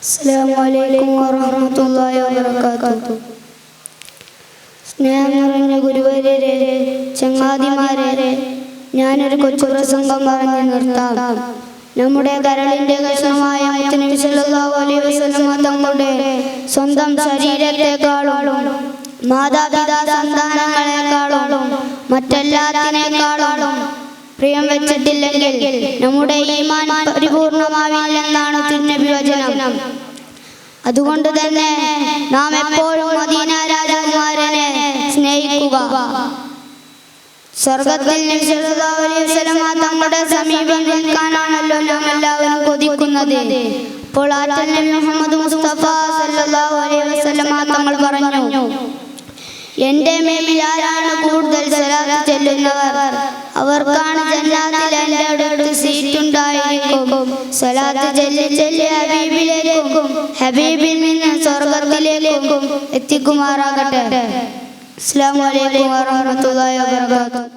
അസ്സലാമു അലൈക്കും വറഹ്മത്തുള്ളാഹി വബറകാതുഹു. സ്നേഹം നിറഞ്ഞ ഗുരുവര്യരെ, ചങ്ങാതിമാരെ, ഞാനൊരു കൊച്ചു പ്രസംഗം പറഞ്ഞു നിർത്താം. നമ്മുടെ കരളിന്റെ കഷ്ണമായ മുത്തുനബി സല്ലല്ലാഹു അലൈഹി വസല്ലം തങ്ങളുടെ സ്വന്തം ശരീരത്തെക്കാളും മാതാപിതാ സന്താനങ്ങളെക്കാളും മറ്റെല്ലാത്തിനേക്കാളും പ്രിയം വെച്ചിട്ടില്ലെങ്കിൽ നമ്മുടെ ഈമാൻ പരിപൂർണമാവില്ലെന്നാണ് തിരുനബി വചനം. അതുകൊണ്ട് തന്നെ നാം എപ്പോഴും മദീന രാജകുമാരനെ സ്നേഹിക്കുക. സ്വർഗത്തിൽ നബി സല്ലല്ലാഹു അലൈഹി വസല്ലം തങ്ങളുടെ സമീപം നിൽക്കാനാണല്ലോ നാം എല്ലാവരും കൊതിക്കുന്നത്. അപ്പോൾ ആറ്റൽ നബി മുഹമ്മദ് മുസ്തഫ സല്ലല്ലാഹു അലൈഹി വസല്ലം തങ്ങൾ പറഞ്ഞു, എന്റെ മേൽ ആരാണ് കൂടുതൽ സ്വലാത്ത് ചൊല്ലുന്നവർ അവർക്കാണ് ജന്നാത്തിൽ എൻ്റെ അടുത്ത് സീറ്റ് ഉണ്ടായിരിക്കും. സ്വലാത്ത് ചൊല്ലി ചൊല്ലി ഹബീബിലേക്കും ഹബീബിൽ നിന്ന് സ്വർഗത്തിലേക്കും എത്തിക്കുമാറാകട്ടെ. അസ്സലാമു അലൈക്കും വറഹ്മത്തുള്ളാഹി വബറകാതുഹു.